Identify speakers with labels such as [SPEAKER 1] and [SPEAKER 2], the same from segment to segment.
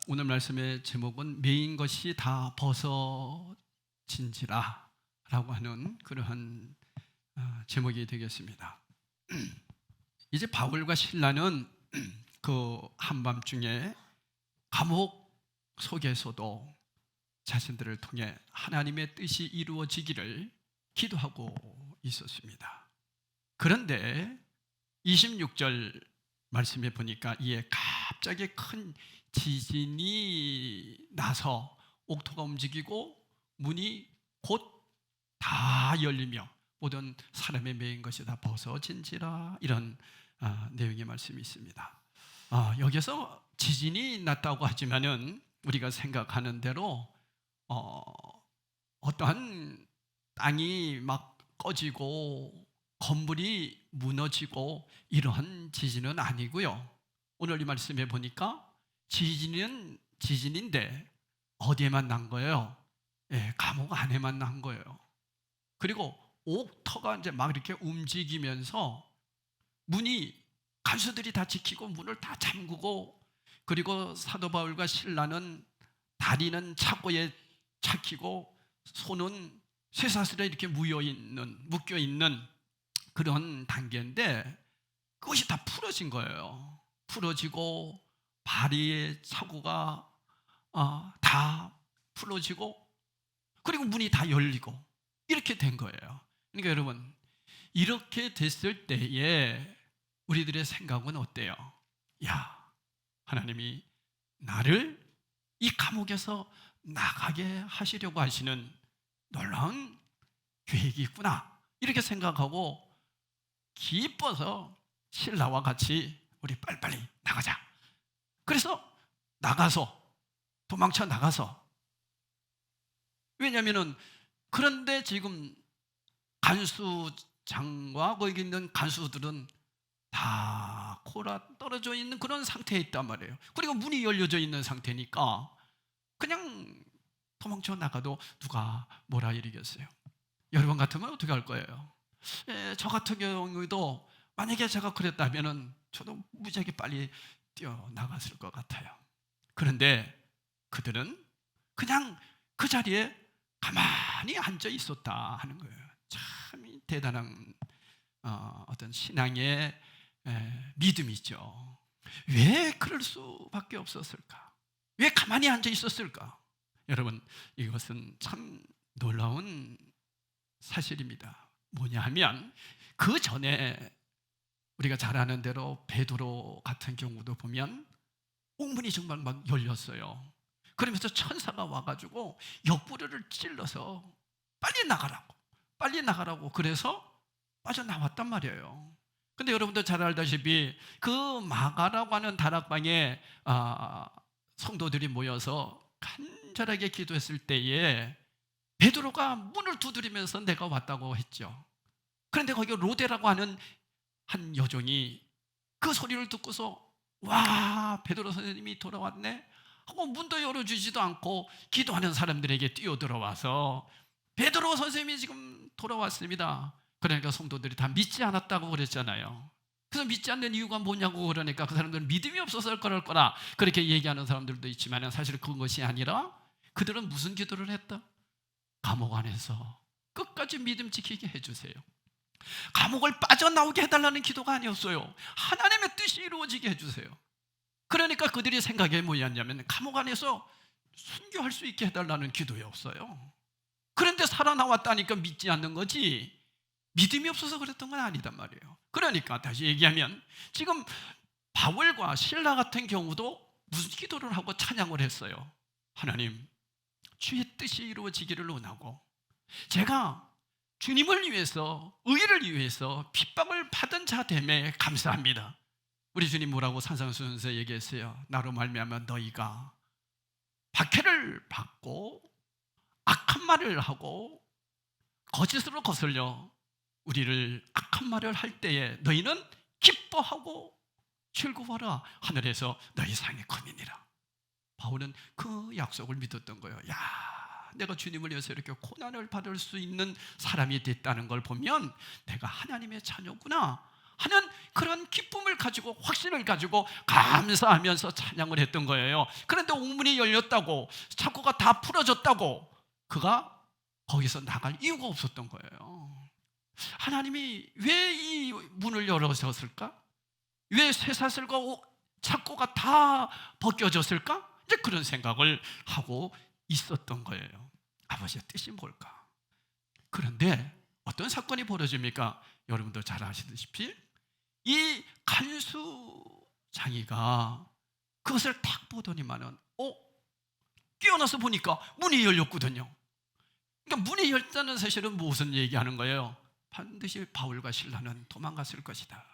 [SPEAKER 1] 오늘 말씀의 제목은 메인 것이 다 벗어진지라 라고 하는 그러한 제목이 되겠습니다. 이제 바울과 실라는 그 한밤중에 감옥 속에서도 자신들을 통해 하나님의 뜻이 이루어지기를 기도하고 있었습니다. 그런데 26절 말씀에 보니까 이에 갑자기 큰 지진이 나서 옥토가 움직이고 문이 곧 다 열리며 모든 사람의 매인 것이 다 벗어진지라, 이런 내용의 말씀이 있습니다. 여기서 지진이 났다고 하지만은 우리가 생각하는 대로 어떠한 땅이 막 꺼지고 건물이 무너지고 이러한 지진은 아니고요. 오늘 이 말씀에 보니까 지진은 지진인데 어디에만 난 거예요? 감옥 안에만 난 거예요. 그리고 옥터가 이제 막 이렇게 움직이면서 문이, 간수들이 다 지키고 문을 다 잠그고, 그리고 사도 바울과 실라는 다리는 차고에 착히고 손은 쇠사슬에 이렇게 묶여 있는 그런 단계인데, 그것이 다 풀어진 거예요. 풀어지고 발의 차고가 다 풀어지고, 그리고 문이 다 열리고 이렇게 된 거예요. 그러니까 여러분, 이렇게 됐을 때에 우리들의 생각은 어때요? 야, 하나님이 나를 이 감옥에서 나가게 하시려고 하시는 놀라운 계획이 있구나, 이렇게 생각하고 기뻐서 신라와 같이 우리 빨리빨리 나가자. 그래서 도망쳐 나가서, 왜냐하면은 그런데 지금 간수장과 거기 있는 간수들은 다 코라 떨어져 있는 그런 상태에 있단 말이에요. 그리고 문이 열려져 있는 상태니까 그냥 도망쳐 나가도 누가 뭐라 이러겠어요? 여러분 같으면 어떻게 할 거예요? 저 같은 경우도 만약에 제가 그랬다면은 저도 무지하게 빨리 뛰어나갔을 것 같아요. 그런데 그들은 그냥 그 자리에 가만히 앉아 있었다 하는 거예요. 참 대단한 어떤 신앙의 믿음이죠. 왜 그럴 수밖에 없었을까? 왜 가만히 앉아 있었을까? 여러분, 이것은 참 놀라운 사실입니다. 뭐냐 하면, 그 전에 우리가 잘 아는 대로 베드로 같은 경우도 보면 옥문이 정말 막 열렸어요. 그러면서 천사가 와가지고 옆구리를 찔러서 빨리 나가라고 그래서 빠져나왔단 말이에요. 근데 여러분도 잘 알다시피 그 마가라고 하는 다락방에 성도들이 모여서 간절하게 기도했을 때에 베드로가 문을 두드리면서 내가 왔다고 했죠. 그런데 거기 로데라고 하는 한 여종이 그 소리를 듣고서, 와, 베드로 선생님이 돌아왔네 하고 문도 열어주지도 않고 기도하는 사람들에게 뛰어들어와서, 베드로 선생님이 지금 돌아왔습니다. 그러니까 성도들이 다 믿지 않았다고 그랬잖아요. 그래서 믿지 않는 이유가 뭐냐고 그러니까 그 사람들은 믿음이 없어서 그럴 거라 그렇게 얘기하는 사람들도 있지만, 사실 그것이 아니라 그들은 무슨 기도를 했다? 감옥 안에서 끝까지 믿음 지키게 해주세요. 감옥을 빠져나오게 해달라는 기도가 아니었어요. 하나님의 뜻이 이루어지게 해주세요. 그러니까 그들이 생각이 뭐였냐면, 감옥 안에서 순교할 수 있게 해달라는 기도였어요. 그런데 살아나왔다니까 믿지 않는 거지, 믿음이 없어서 그랬던 건 아니단 말이에요. 그러니까 다시 얘기하면, 지금 바울과 실라 같은 경우도 무슨 기도를 하고 찬양을 했어요? 하나님, 주의 뜻이 이루어지기를 원하고, 제가 주님을 위해서, 의를 위해서 핍박을 받은 자 됨에 감사합니다. 우리 주님 뭐라고 산상수훈에서 얘기했어요? 나로 말미암아 너희가 박해를 받고 악한 말을 하고 거짓으로 거슬려 우리를 악한 말을 할 때에 너희는 기뻐하고 즐거워하라. 하늘에서 너희 상이 큼이니라. 바울은 그 약속을 믿었던 거예요. 내가 주님을 위해서 이렇게 고난을 받을 수 있는 사람이 됐다는 걸 보면 내가 하나님의 자녀구나 하는 그런 기쁨을 가지고 확신을 가지고 감사하면서 찬양을 했던 거예요. 그런데 우문이 열렸다고, 창고가 다 풀어졌다고 그가 거기서 나갈 이유가 없었던 거예요. 하나님이 왜 이 문을 열어줬을까? 왜 쇠사슬과 창고가 다 벗겨졌을까? 이제 그런 생각을 하고 있었던 거예요. 아버지의 뜻이 뭘까? 그런데 어떤 사건이 벌어집니까? 여러분도 잘 아시다시피 이 간수 장이가 그것을 딱 보더니만은 깨어나서 보니까 문이 열렸거든요. 그러니까 문이 열렸다는 사실은 무슨 얘기하는 거예요? 반드시 바울과 실라는 도망갔을 것이다.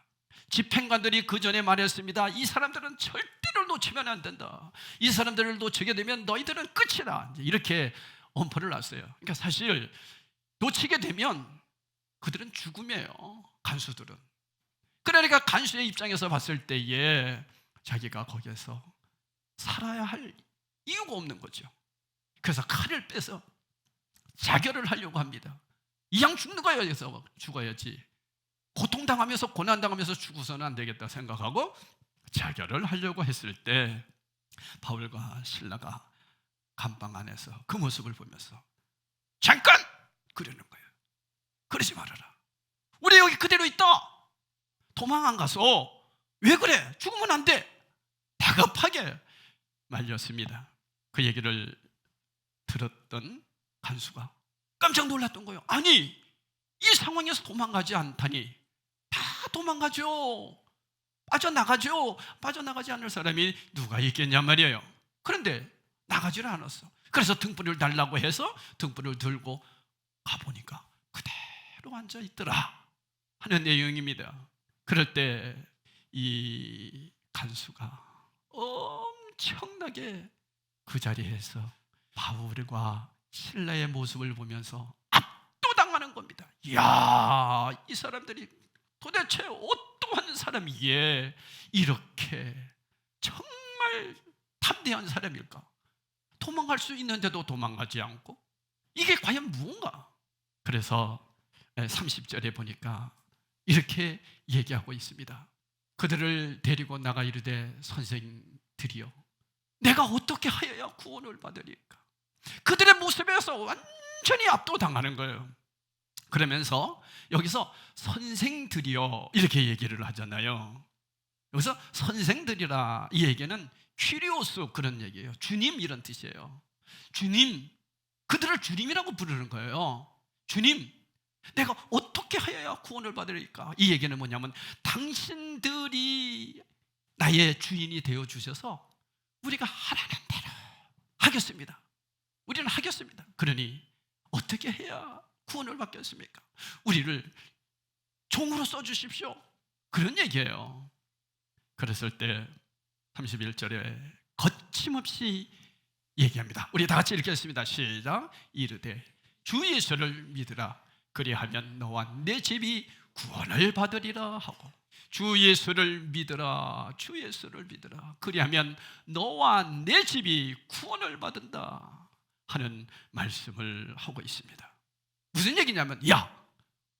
[SPEAKER 1] 집행관들이 그 전에 말했습니다. 이 사람들은 절대로 놓치면 안 된다. 이 사람들을 놓치게 되면 너희들은 끝이다. 이렇게 엄포를 놨어요. 그러니까 사실 놓치게 되면 그들은 죽음이에요. 간수들은. 그러니까 간수의 입장에서 봤을 때에 자기가 거기에서 살아야 할 이유가 없는 거죠. 그래서 칼을 빼서 자결을 하려고 합니다. 이왕 죽는 거야, 여기서 죽어야지. 고통당하면서 고난당하면서 죽어서는 안 되겠다 생각하고 자결을 하려고 했을 때 바울과 실라가 감방 안에서 그 모습을 보면서 잠깐! 그러는 거예요. 그러지 말아라. 우리 여기 그대로 있다. 도망 안 가서 왜 그래? 죽으면 안 돼. 다급하게 말렸습니다. 그 얘기를 들었던 간수가 깜짝 놀랐던 거예요. 아니, 이 상황에서 도망가지 않다니. 다 도망가죠. 빠져나가죠. 빠져나가지 않을 사람이 누가 있겠냐 말이에요. 그런데 나가지를 않았어. 그래서 등불을 달라고 해서 등불을 들고 가보니까 그대로 앉아있더라 하는 내용입니다. 그럴 때 이 간수가 엄청나게 그 자리에서 바울과 실라의 모습을 보면서 압도당하는 겁니다. 이야, 이 사람들이 도대체 어떠한 사람이기에 이렇게 정말 담대한 사람일까? 도망갈 수 있는데도 도망가지 않고 이게 과연 무언가? 그래서 30절에 보니까 이렇게 얘기하고 있습니다. 그들을 데리고 나가 이르되 선생들이여 내가 어떻게 하여야 구원을 받으리까? 그들의 모습에서 완전히 압도당하는 거예요. 그러면서 여기서 선생들이여 이렇게 얘기를 하잖아요. 여기서 선생들이라 이 얘기는 퀴리오스 그런 얘기예요. 주님 이런 뜻이에요. 주님, 그들을 주님이라고 부르는 거예요. 주님, 내가 어떻게 하여야 구원을 받으리까? 이 얘기는 뭐냐면 당신들이 나의 주인이 되어주셔서 우리가 하라는 대로 하겠습니다. 우리는 하겠습니다. 그러니 어떻게 해야 구원을 받겠습니까? 우리를 종으로 써주십시오. 그런 얘기예요. 그랬을 때 31절에 거침없이 얘기합니다. 우리 다 같이 읽겠습니다. 시작. 이르되 주 예수를 믿으라. 그리하면 너와 내 집이 구원을 받으리라 하고 주 예수를 믿으라. 주 예수를 믿으라. 그리하면 너와 내 집이 구원을 받는다 하는 말씀을 하고 있습니다. 무슨 얘기냐면 야,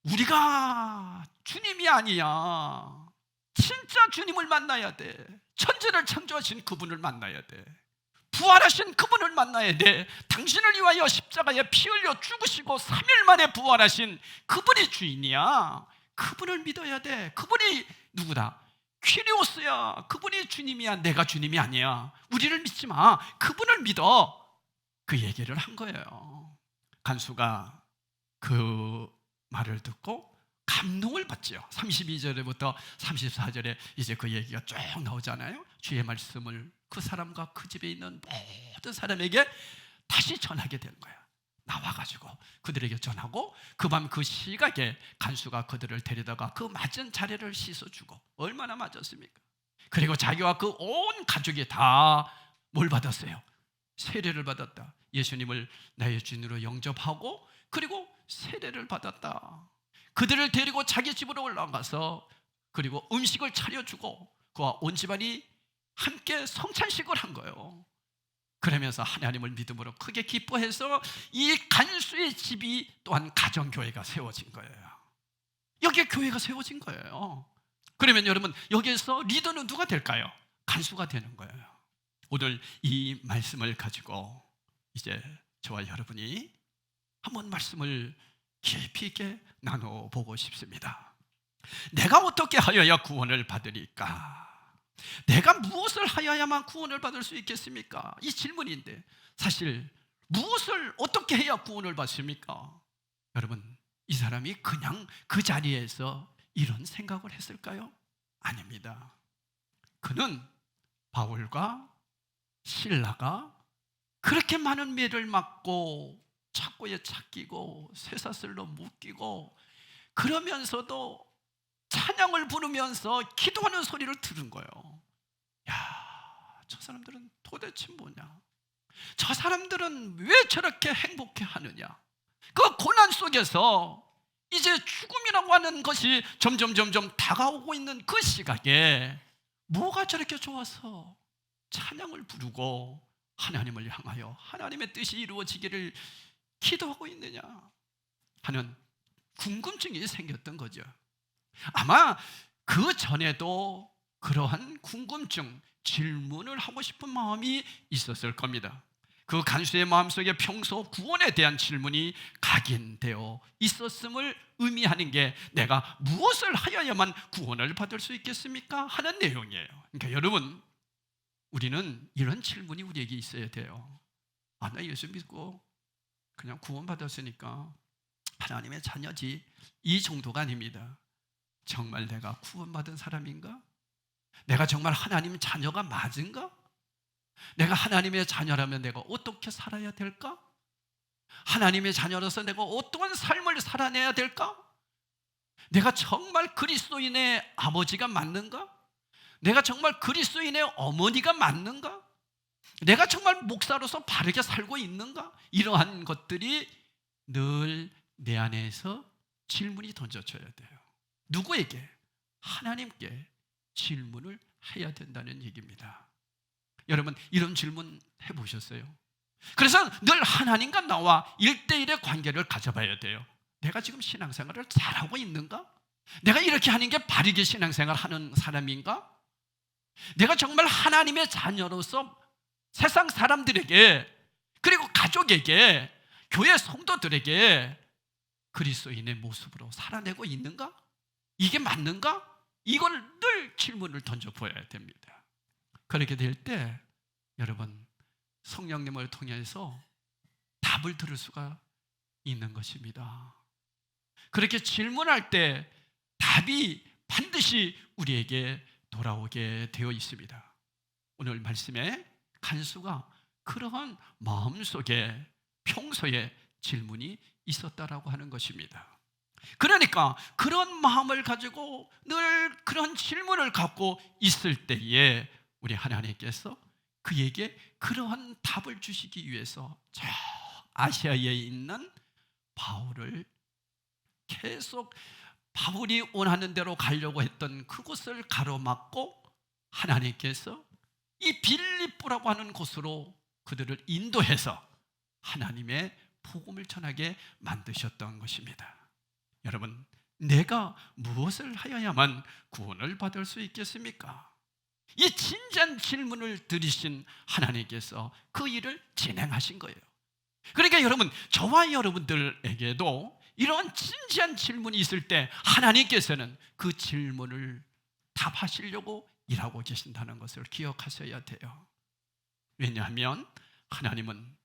[SPEAKER 1] 우리가 주님이 아니야. 진짜 주님을 만나야 돼. 천지를 창조하신 그분을 만나야 돼. 부활하신 그분을 만나야 돼. 당신을 위하여 십자가에 피 흘려 죽으시고 3일 만에 부활하신 그분이 주인이야. 그분을 믿어야 돼. 그분이 누구다? 퀴리오스야. 그분이 주님이야. 내가 주님이 아니야. 우리를 믿지 마. 그분을 믿어. 그 얘기를 한 거예요. 간수가 그 말을 듣고 감동을 받죠. 32절부터 34절에 이제 그 얘기가 쭉 나오잖아요. 주의 말씀을 그 사람과 그 집에 있는 모든 사람에게 다시 전하게 되는 거야. 나와가지고 그들에게 전하고 그 밤 그 시각에 간수가 그들을 데려다가 그 맞은 자리를 씻어주고 얼마나 맞았습니까? 그리고 자기와 그 온 가족이 다 뭘 받았어요? 세례를 받았다. 예수님을 나의 주인으로 영접하고 그리고 세례를 받았다. 그들을 데리고 자기 집으로 올라가서 그리고 음식을 차려주고 그와 온 집안이 함께 성찬식을 한 거예요. 그러면서 하나님을 믿음으로 크게 기뻐해서 이 간수의 집이 또한 가정교회가 세워진 거예요. 여기에 교회가 세워진 거예요. 그러면 여러분, 여기에서 리더는 누가 될까요? 간수가 되는 거예요. 오늘 이 말씀을 가지고 이제 저와 여러분이 한번 말씀을 깊이 있게 나눠보고 싶습니다. 내가 어떻게 하여야 구원을 받으리까? 내가 무엇을 하여야만 구원을 받을 수 있겠습니까? 이 질문인데, 사실 무엇을 어떻게 해야 구원을 받습니까? 여러분, 이 사람이 그냥 그 자리에서 이런 생각을 했을까요? 아닙니다. 그는 바울과 실라가 그렇게 많은 매를 맞고 착고에 착기고 쇠사슬로 묶이고 그러면서도 찬양을 부르면서 기도하는 소리를 들은 거예요. 야, 저 사람들은 도대체 뭐냐? 저 사람들은 왜 저렇게 행복해 하느냐? 그 고난 속에서 이제 죽음이라고 하는 것이 점점 다가오고 있는 그 시각에 뭐가 저렇게 좋아서 찬양을 부르고 하나님을 향하여 하나님의 뜻이 이루어지기를 기도하고 있느냐 하는 궁금증이 생겼던 거죠. 아마 그 전에도 그러한 궁금증, 질문을 하고 싶은 마음이 있었을 겁니다. 그 간수의 마음속에 평소 구원에 대한 질문이 각인되어 있었음을 의미하는 게 내가 무엇을 하여야만 구원을 받을 수 있겠습니까? 하는 내용이에요. 그러니까 여러분, 우리는 이런 질문이 우리에게 있어야 돼요. 아, 나 예수 믿고 그냥 구원받았으니까 하나님의 자녀지, 이 정도가 아닙니다. 정말 내가 구원받은 사람인가? 내가 정말 하나님 자녀가 맞은가? 내가 하나님의 자녀라면 내가 어떻게 살아야 될까? 하나님의 자녀로서 내가 어떠한 삶을 살아내야 될까? 내가 정말 그리스도인의 아버지가 맞는가? 내가 정말 그리스도인의 어머니가 맞는가? 내가 정말 목사로서 바르게 살고 있는가? 이러한 것들이 늘 내 안에서 질문이 던져져야 돼요. 누구에게? 하나님께 질문을 해야 된다는 얘기입니다. 여러분, 이런 질문 해보셨어요? 그래서 늘 하나님과 나와 1대1의 관계를 가져봐야 돼요. 내가 지금 신앙생활을 잘하고 있는가? 내가 이렇게 하는 게 바르게 신앙생활 하는 사람인가? 내가 정말 하나님의 자녀로서 세상 사람들에게, 그리고 가족에게, 교회 성도들에게 그리스도인의 모습으로 살아내고 있는가? 이게 맞는가? 이걸 늘 질문을 던져보아야 됩니다. 그렇게 될 때 여러분, 성령님을 통해서 답을 들을 수가 있는 것입니다. 그렇게 질문할 때 답이 반드시 우리에게 돌아오게 되어 있습니다. 오늘 말씀에 간수가 그러한 마음속에 평소에 질문이 있었다라고 하는 것입니다. 그러니까 그런 마음을 가지고 늘 그런 질문을 갖고 있을 때에 우리 하나님께서 그에게 그러한 답을 주시기 위해서 저 아시아에 있는 바울을 계속 바울이 원하는 대로 가려고 했던 그곳을 가로막고 하나님께서 이 빌립보라고 하는 곳으로 그들을 인도해서 하나님의 복음을 전하게 만드셨던 것입니다. 여러분, 내가 무엇을 하여야만 구원을 받을 수 있겠습니까? 이 진지한 질문을 들으신 하나님께서 그 일을 진행하신 거예요. 그러니까 여러분, 저와 여러분들에게도 이런 진지한 질문이 있을 때 하나님께서는 그 질문을 답하시려고 일하고 계신다는 것을 기억하셔야 돼요. 왜냐하면 하나님은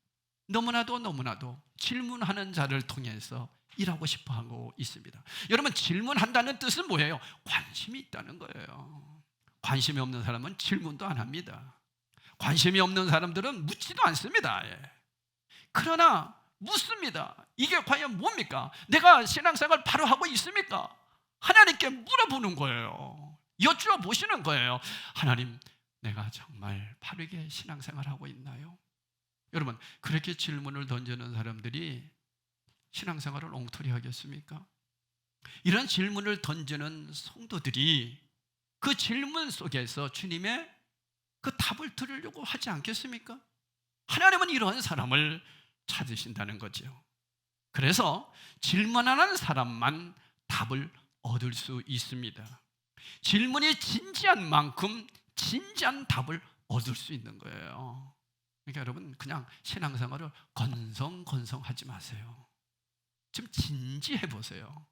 [SPEAKER 1] 너무나도 질문하는 자를 통해서 일하고 싶어 하고 있습니다. 여러분, 질문한다는 뜻은 뭐예요? 관심이 있다는 거예요. 관심이 없는 사람은 질문도 안 합니다. 관심이 없는 사람들은 묻지도 않습니다. 그러나 묻습니다. 이게 과연 뭡니까? 내가 신앙생활 바로 하고 있습니까? 하나님께 물어보는 거예요. 여쭈어보시는 거예요. 하나님, 내가 정말 바르게 신앙생활하고 있나요? 여러분, 그렇게 질문을 던지는 사람들이 신앙생활을 엉터리 하겠습니까? 이런 질문을 던지는 성도들이 그 질문 속에서 주님의 그 답을 들으려고 하지 않겠습니까? 하나님은 이러한 사람을 찾으신다는 거죠. 그래서 질문하는 사람만 답을 얻을 수 있습니다. 질문이 진지한 만큼 진지한 답을 얻을 수 있는 거예요. 그러니까 여러분, 그냥 신앙생활을 건성건성하지 마세요. 좀 진지해 보세요.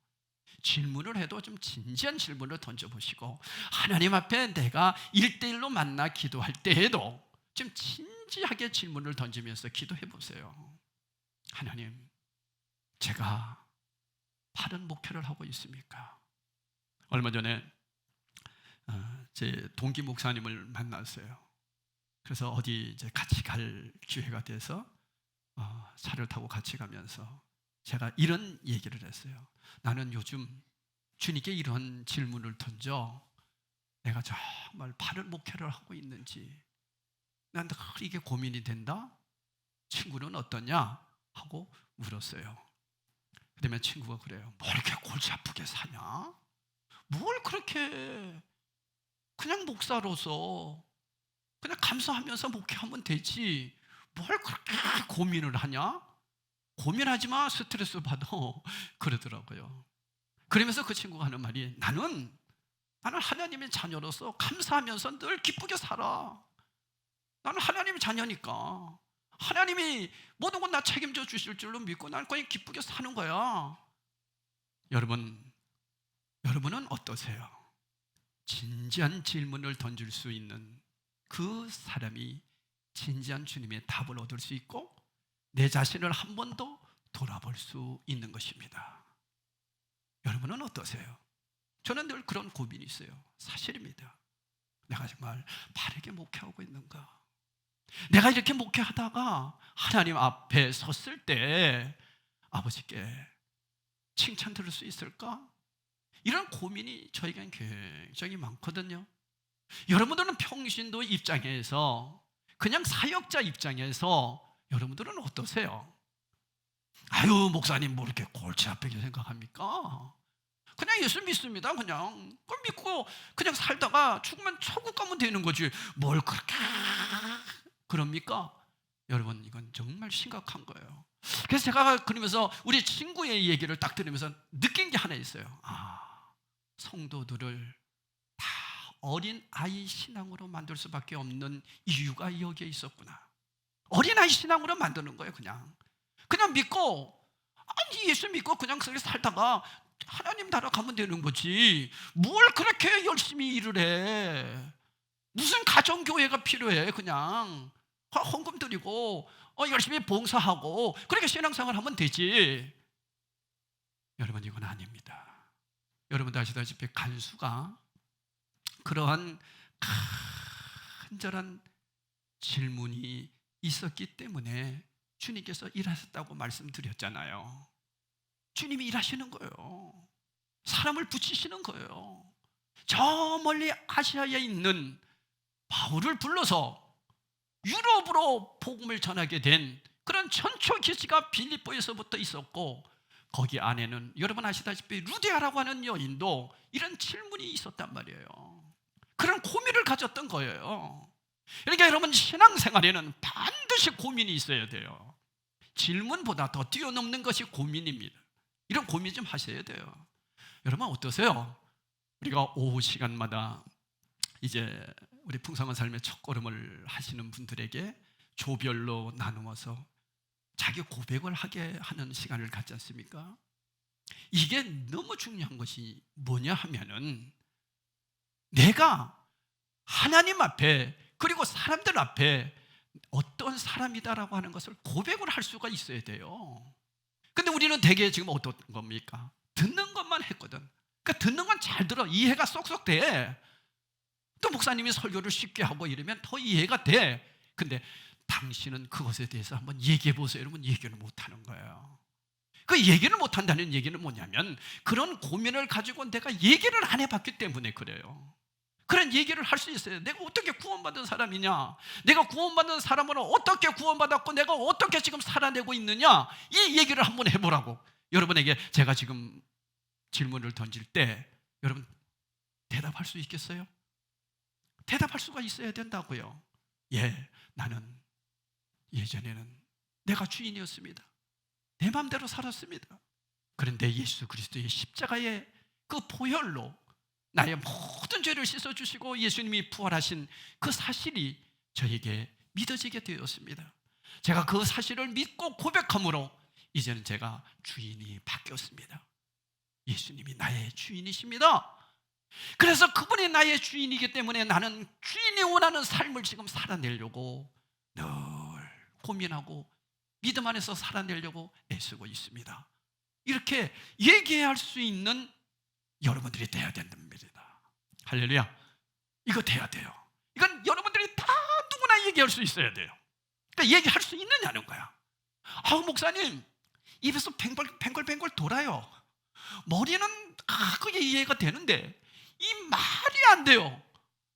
[SPEAKER 1] 질문을 해도 좀 진지한 질문을 던져보시고, 하나님 앞에 내가 1대1로 만나 기도할 때에도 좀 진지하게 질문을 던지면서 기도해 보세요. 하나님, 제가 바른 목표를 하고 있습니까? 얼마 전에 제 동기 목사님을 만났어요. 그래서 어디 이제 같이 갈 기회가 돼서 차를 타고 같이 가면서 제가 이런 얘기를 했어요. 나는 요즘 주님께 이런 질문을 던져 내가 정말 바른 목회를 하고 있는지 난 늘 이게 고민이 된다. 친구는 어떠냐? 하고 물었어요. 그다음에 친구가 그래요. 뭘 이렇게 골치 아프게 사냐? 뭘 그렇게 그냥 목사로서 그냥 감사하면서 목회하면 되지 뭘 그렇게 고민을 하냐? 고민하지 마, 스트레스 받아. 그러더라고요. 그러면서 그 친구가 하는 말이 나는 하나님의 자녀로서 감사하면서 늘 기쁘게 살아. 나는 하나님의 자녀니까 하나님이 모든 건 나 책임져 주실 줄로 믿고 나는 그냥 기쁘게 사는 거야. 여러분은 어떠세요? 진지한 질문을 던질 수 있는 그 사람이 진지한 주님의 답을 얻을 수 있고 내 자신을 한 번 더 돌아볼 수 있는 것입니다. 여러분은 어떠세요? 저는 늘 그런 고민이 있어요. 사실입니다. 내가 정말 바르게 목회하고 있는가? 내가 이렇게 목회하다가 하나님 앞에 섰을 때 아버지께 칭찬 들을 수 있을까? 이런 고민이 저에겐 굉장히 많거든요. 여러분들은 평신도 입장에서 그냥 사역자 입장에서 여러분들은 어떠세요? 아유 목사님 뭐 이렇게 골치 아프게 생각합니까? 그냥 예수 믿습니다. 그냥 그걸 믿고 그냥 살다가 죽으면 천국 가면 되는 거지 뭘 그렇게 그럽니까? 여러분 이건 정말 심각한 거예요. 그래서 제가 그러면서 우리 친구의 얘기를 딱 들으면서 느낀 게 하나 있어요. 성도들을 다 어린 아이 신앙으로 만들 수밖에 없는 이유가 여기에 있었구나. 어린 아이 신앙으로 만드는 거예요. 그냥 믿고 예수 믿고 그냥 살다가 하나님 나라 가면 되는 거지 뭘 그렇게 열심히 일을 해. 무슨 가정교회가 필요해. 그냥 헌금 드리고 열심히 봉사하고 그렇게 신앙생활 하면 되지. 여러분 이건 아닙니다. 여러분도 아시다시피 간수가 그러한 간절한 질문이 있었기 때문에 주님께서 일하셨다고 말씀드렸잖아요. 주님이 일하시는 거예요. 사람을 붙이시는 거예요. 저 멀리 아시아에 있는 바울을 불러서 유럽으로 복음을 전하게 된 그런 전초 기지가 빌립보에서부터 있었고 거기 안에는 여러분 아시다시피 루디아라고 하는 여인도 이런 질문이 있었단 말이에요. 그런 고민을 가졌던 거예요. 그러니까 여러분 신앙생활에는 반드시 고민이 있어야 돼요. 질문보다 더 뛰어넘는 것이 고민입니다. 이런 고민 좀 하셔야 돼요. 여러분 어떠세요? 우리가 오후 시간마다 이제 우리 풍성한 삶의 첫걸음을 하시는 분들에게 조별로 나누어서 자기 고백을 하게 하는 시간을 갖지 않습니까? 이게 너무 중요한 것이 뭐냐 하면은 내가 하나님 앞에 그리고 사람들 앞에 어떤 사람이다라고 하는 것을 고백을 할 수가 있어야 돼요. 근데 우리는 대개 지금 어떤 겁니까? 듣는 것만 했거든. 그러니까 듣는 건 잘 들어. 이해가 쏙쏙 돼. 또 목사님이 설교를 쉽게 하고 이러면 더 이해가 돼. 근데 당신은 그것에 대해서 한번 얘기해 보세요. 여러분 얘기를 못 하는 거예요. 그 얘기를 못 한다는 얘기는 뭐냐면 그런 고민을 가지고 내가 얘기를 안 해봤기 때문에 그래요. 그런 얘기를 할 수 있어요. 내가 어떻게 구원받은 사람이냐, 내가 구원받은 사람으로 어떻게 구원받았고 내가 어떻게 지금 살아내고 있느냐, 이 얘기를 한번 해보라고. 여러분에게 제가 지금 질문을 던질 때 여러분 대답할 수 있겠어요? 대답할 수가 있어야 된다고요. 나는 예전에는 내가 주인이었습니다. 내 마음대로 살았습니다. 그런데 예수 그리스도의 십자가의 그 보혈로 나의 모든 죄를 씻어주시고 예수님이 부활하신 그 사실이 저에게 믿어지게 되었습니다. 제가 그 사실을 믿고 고백함으로 이제는 제가 주인이 바뀌었습니다. 예수님이 나의 주인이십니다. 그래서 그분이 나의 주인이기 때문에 나는 주인이 원하는 삶을 지금 살아내려고 늘 고민하고 믿음 안에서 살아내려고 애쓰고 있습니다. 이렇게 얘기할 수 있는 여러분들이 돼야 된답니다. 할렐루야. 이거 돼야 돼요. 이건 여러분들이 다 누구나 얘기할 수 있어야 돼요. 그러니까 얘기할 수 있느냐는 거야. 아우 목사님 입에서 뱅글뱅글 돌아요. 머리는 그게 이해가 되는데 이 말이 안 돼요.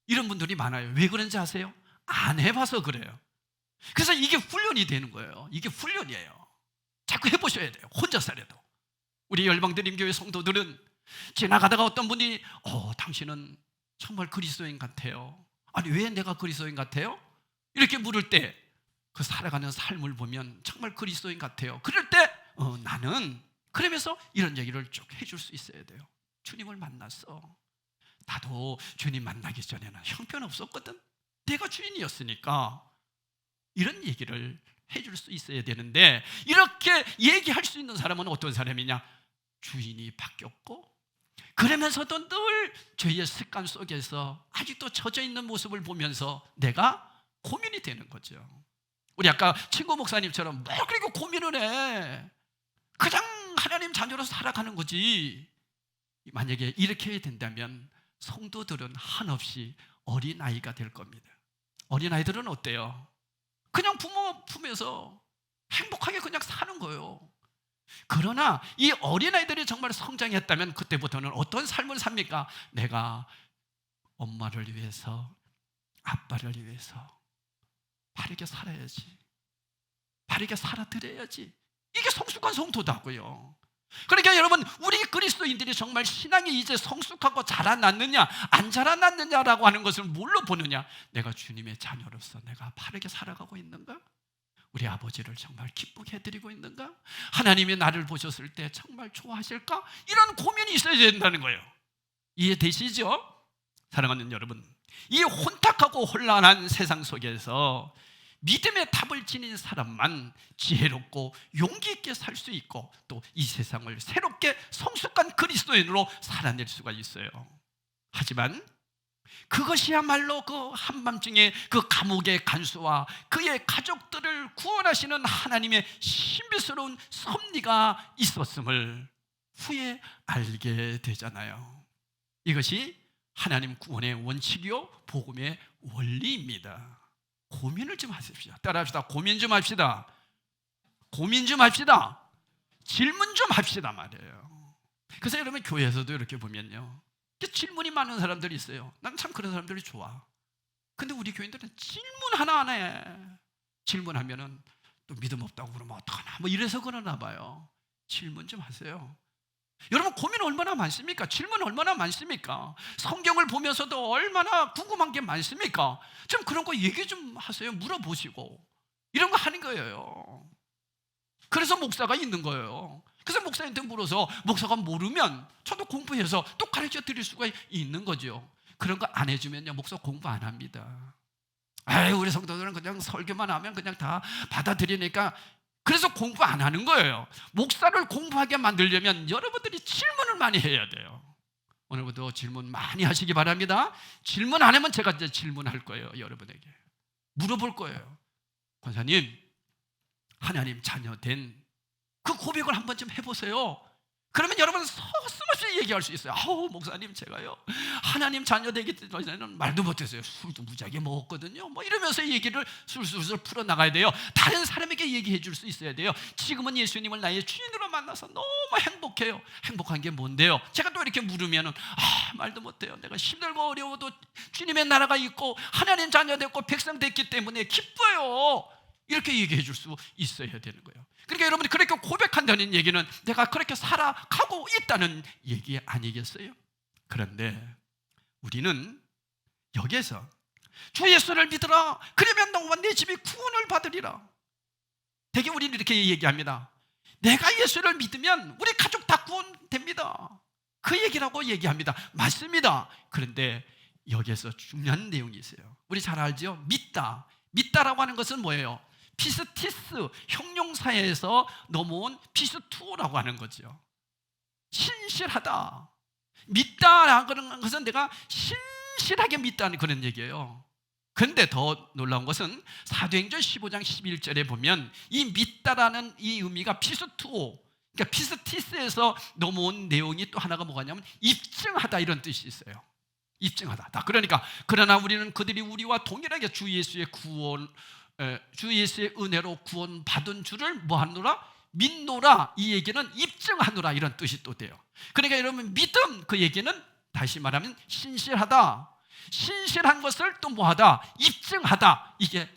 [SPEAKER 1] 이런 분들이 많아요. 왜 그런지 아세요? 안 해봐서 그래요. 그래서 이게 훈련이 되는 거예요. 이게 훈련이에요. 자꾸 해보셔야 돼요. 혼자서라도. 우리 열방드림교회 성도들은 지나가다가 어떤 분이 당신은 정말 그리스도인 같아요. 아니 왜 내가 그리스도인 같아요? 이렇게 물을 때 그 살아가는 삶을 보면 정말 그리스도인 같아요. 그럴 때 나는 그러면서 이런 얘기를 쭉 해줄 수 있어야 돼요. 주님을 만났어. 나도 주님 만나기 전에는 형편없었거든. 내가 주인이었으니까. 이런 얘기를 해줄 수 있어야 되는데 이렇게 얘기할 수 있는 사람은 어떤 사람이냐? 주인이 바뀌었고 그러면서도 늘 죄의 습관 속에서 아직도 젖어 있는 모습을 보면서 내가 고민이 되는 거죠. 우리 아까 친구 목사님처럼 뭐 그렇게 고민을 해. 그냥 하나님 자녀로 살아가는 거지. 만약에 이렇게 된다면 성도들은 한없이 어린아이가 될 겁니다. 어린아이들은 어때요? 그냥 부모 품에서 행복하게 그냥 사는 거예요. 그러나 이 어린아이들이 정말 성장했다면 그때부터는 어떤 삶을 삽니까? 내가 엄마를 위해서, 아빠를 위해서 바르게 살아야지. 바르게 살아드려야지. 이게 성숙한 성도다고요. 그러니까 여러분 우리 그리스도인들이 정말 신앙이 이제 성숙하고 자라났느냐 안 자라났느냐라고 하는 것을 뭘로 보느냐? 내가 주님의 자녀로서 내가 바르게 살아가고 있는가? 우리 아버지를 정말 기쁘게 해드리고 있는가? 하나님이 나를 보셨을 때 정말 좋아하실까? 이런 고민이 있어야 된다는 거예요. 이해되시죠? 사랑하는 여러분, 이 혼탁하고 혼란한 세상 속에서 믿음의 답을 지닌 사람만 지혜롭고 용기 있게 살 수 있고 또 이 세상을 새롭게 성숙한 그리스도인으로 살아낼 수가 있어요. 하지만 그것이야말로 그 한밤중에 그 감옥의 간수와 그의 가족들을 구원하시는 하나님의 신비스러운 섭리가 있었음을 후에 알게 되잖아요. 이것이 하나님 구원의 원칙이요 복음의 원리입니다. 고민을 좀 하십시오. 따라합시다. 고민 좀 합시다. 고민 좀 합시다. 질문 좀 합시다 말이에요. 그래서 여러분 교회에서도 이렇게 보면요, 질문이 많은 사람들이 있어요. 난 참 그런 사람들이 좋아. 근데 우리 교인들은 질문 하나 안 해. 질문하면은 또 믿음 없다고 그러면 어떡하나 뭐 이래서 그러나 봐요. 질문 좀 하세요. 여러분 고민 얼마나 많습니까? 질문 얼마나 많습니까? 성경을 보면서도 얼마나 궁금한 게 많습니까? 좀 그런 거 얘기 좀 하세요. 물어보시고 이런 거 하는 거예요. 그래서 목사가 있는 거예요. 그래서 목사한테 물어서 목사가 모르면 저도 공부해서 또 가르쳐 드릴 수가 있는 거죠. 그런 거 안 해주면요 목사 공부 안 합니다. 아유 우리 성도들은 그냥 설교만 하면 그냥 다 받아들이니까 그래서 공부 안 하는 거예요. 목사를 공부하게 만들려면 여러분들이 질문을 많이 해야 돼요. 오늘부터 질문 많이 하시기 바랍니다. 질문 안 하면 제가 이제 질문할 거예요. 여러분에게 물어볼 거예요. 권사님, 하나님 자녀 된 그 고백을 한번 좀 해보세요. 그러면 여러분 서슴없이 얘기할 수 있어요. 아우 목사님 제가요 하나님 자녀 되기 전에는 말도 못했어요. 술도 무지하게 먹었거든요. 뭐 이러면서 얘기를 술술 풀어나가야 돼요. 다른 사람에게 얘기해 줄 수 있어야 돼요. 지금은 예수님을 나의 주인으로 만나서 너무 행복해요. 행복한 게 뭔데요? 제가 또 이렇게 물으면은 말도 못해요. 내가 힘들고 어려워도 주님의 나라가 있고 하나님 자녀 됐고 백성 됐기 때문에 기뻐요. 이렇게 얘기해 줄 수 있어야 되는 거예요. 그러니까 여러분이 그렇게 고백한다는 얘기는 내가 그렇게 살아가고 있다는 얘기 아니겠어요? 그런데 우리는 여기에서 주 예수를 믿으라 그러면 너와 내 집이 구원을 받으리라. 되게 우리는 이렇게 얘기합니다. 내가 예수를 믿으면 우리 가족 다 구원됩니다. 그 얘기라고 얘기합니다. 맞습니다. 그런데 여기에서 중요한 내용이 있어요. 우리 잘 알죠? 믿다. 믿다라고 하는 것은 뭐예요? 피스티스, 형용사에서 넘어온 피스투라고 하는 거죠. 신실하다. 믿다라는 것은 내가 신실하게 믿다는 그런 얘기예요. 그런데 더 놀라운 것은 사도행전 15장 11절에 보면 이 믿다라는 이 의미가 피스투오, 그러니까 피스티스에서 넘어온 내용이 또 하나가 뭐냐면 입증하다, 이런 뜻이 있어요. 입증하다. 그러니까 그러나 우리는 그들이 우리와 동일하게 주 예수의 은혜로 구원 받은 줄을 뭐하노라? 믿노라. 이 얘기는 입증하노라, 이런 뜻이 또 돼요. 그러니까 여러분, 믿음, 그 얘기는 다시 말하면 신실하다. 신실한 것을 또 뭐하다? 입증하다. 이게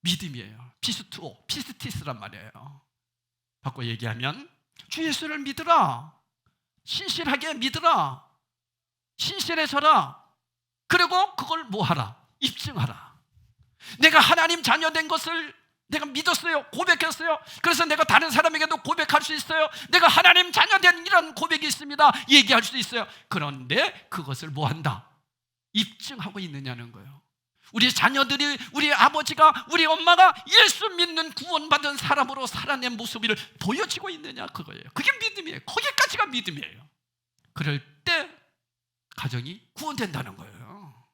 [SPEAKER 1] 믿음이에요. 피스투오, 피스티스란 말이에요. 바꿔 얘기하면 주 예수를 믿으라. 신실하게 믿으라. 신실해서라. 그리고 그걸 뭐하라? 입증하라. 내가 하나님 자녀 된 것을 내가 믿었어요. 고백했어요. 그래서 내가 다른 사람에게도 고백할 수 있어요. 내가 하나님 자녀 된 이런 고백이 있습니다. 얘기할 수 있어요. 그런데 그것을 뭐한다? 입증하고 있느냐는 거예요. 우리 자녀들이, 우리 아버지가, 우리 엄마가 예수 믿는 구원받은 사람으로 살아낸 모습을 보여지고 있느냐, 그거예요. 그게 믿음이에요. 거기까지가 믿음이에요. 그럴 때 가정이 구원된다는 거예요.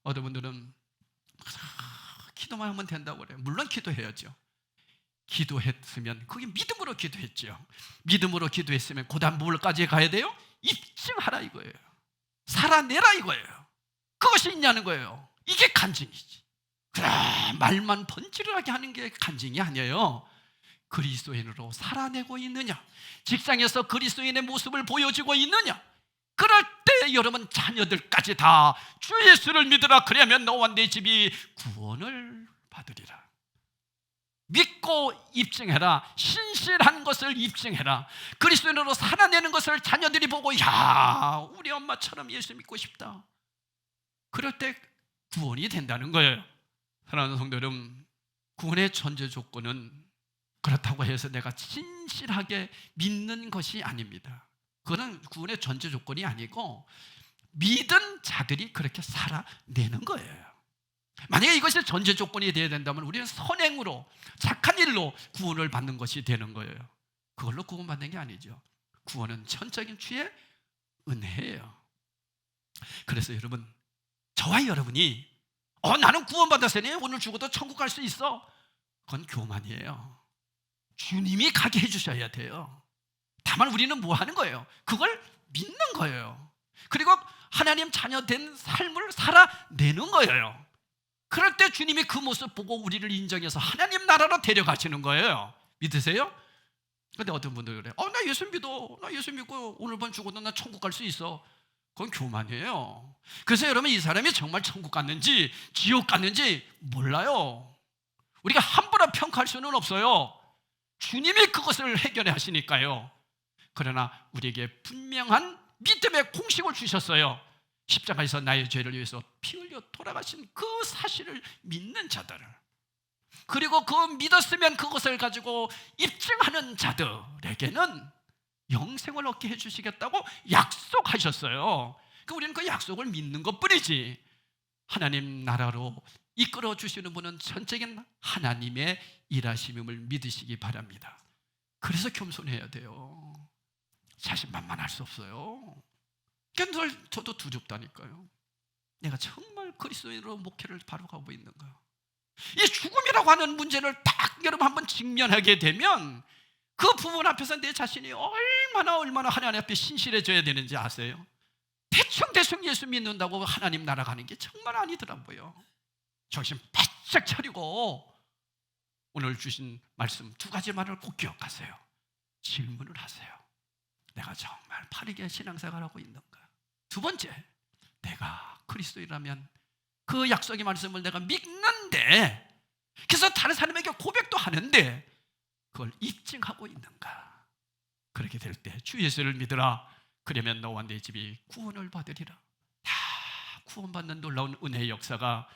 [SPEAKER 1] 어떤 분들은 기도만 하면 된다고 그래요. 물론 기도해야죠. 기도했으면 그게 믿음으로 기도했죠. 믿음으로 기도했으면 그 다음 뭘까지 가야 돼요? 입증하라 이거예요. 살아내라 이거예요. 그것이 있냐는 거예요. 이게 간증이지. 말만 번지르하게 하는 게 간증이 아니에요. 그리스도인으로 살아내고 있느냐, 직장에서 그리스도인의 모습을 보여주고 있느냐, 그럴 때 여러분 자녀들까지 다 주 예수를 믿으라. 그러면 너와 내 집이 구원을 받으리라. 믿고 입증해라. 신실한 것을 입증해라. 그리스도인으로 살아내는 것을 자녀들이 보고, 야, 우리 엄마처럼 예수 믿고 싶다. 그럴 때 구원이 된다는 거예요. 사랑하는 성도 여러분, 구원의 전제 조건은 그렇다고 해서 내가 신실하게 믿는 것이 아닙니다. 그거는 구원의 전제 조건이 아니고 믿은 자들이 그렇게 살아내는 거예요. 만약에 이것이 전제 조건이 되어야 된다면 우리는 선행으로, 착한 일로 구원을 받는 것이 되는 거예요. 그걸로 구원받는 게 아니죠. 구원은 천적인 주의 은혜예요. 그래서 여러분, 저와 여러분이 나는 구원받았으니 오늘 죽어도 천국 갈 수 있어, 그건 교만이에요. 주님이 가게 해주셔야 돼요. 다만 우리는 뭐 하는 거예요? 그걸 믿는 거예요. 그리고 하나님 자녀 된 삶을 살아내는 거예요. 그럴 때 주님이 그 모습 보고 우리를 인정해서 하나님 나라로 데려가시는 거예요. 믿으세요? 근데 어떤 분들 그래요. 나 예수 믿어. 나 예수 믿고 오늘 밤 죽어도 나 천국 갈 수 있어. 그건 교만이에요. 그래서 여러분, 이 사람이 정말 천국 갔는지 지옥 갔는지 몰라요. 우리가 함부로 평가할 수는 없어요. 주님이 그것을 해결해 하시니까요. 그러나 우리에게 분명한 믿음의 공식을 주셨어요. 십자가에서 나의 죄를 위해서 피 흘려 돌아가신 그 사실을 믿는 자들을, 그리고 그 믿었으면 그것을 가지고 입증하는 자들에게는 영생을 얻게 해주시겠다고 약속하셨어요. 그러니까 우리는 그 약속을 믿는 것뿐이지, 하나님 나라로 이끌어 주시는 분은 전적인 하나님의 일하심임을 믿으시기 바랍니다. 그래서 겸손해야 돼요. 자신만만할 수 없어요. 그러니까 늘 저도 두렵다니까요. 내가 정말 그리스도인으로 목회를 바로 가고 있는가. 이 죽음이라고 하는 문제를 딱 여러분 한번 직면하게 되면 그 부분 앞에서 내 자신이 얼마나 하나님 앞에 신실해져야 되는지 아세요? 대충 예수 믿는다고 하나님 나라 가는 게 정말 아니더라고요. 정신 바짝 차리고 오늘 주신 말씀 두 가지 말을 꼭 기억하세요. 질문을 하세요. 내가 정말 바르게 신앙생활을 하고 있는가? 두 번째, 내가 그리스도인이라면 그 약속의 말씀을 내가 믿는데, 그래서 다른 사람에게 고백도 하는데 그걸 입증하고 있는가? 그렇게 될 때 주 예수를 믿으라. 그러면 너와 내 집이 구원을 받으리라. 구원받는 놀라운 은혜의 역사가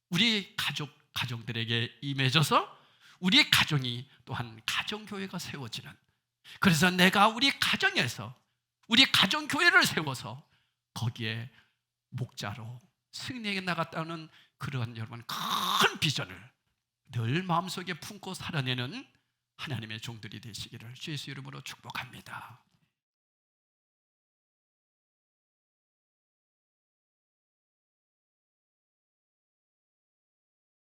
[SPEAKER 1] 우리 가정들에게 임해져서 우리 가정이 또한 가정교회가 세워지는, 그래서 내가 우리 가정에서 우리 가정교회를 세워서 거기에 목자로 승리에 나갔다는 그러한 여러분 큰 비전을 늘 마음속에 품고 살아내는 하나님의 종들이 되시기를 주 예수 이름으로 축복합니다.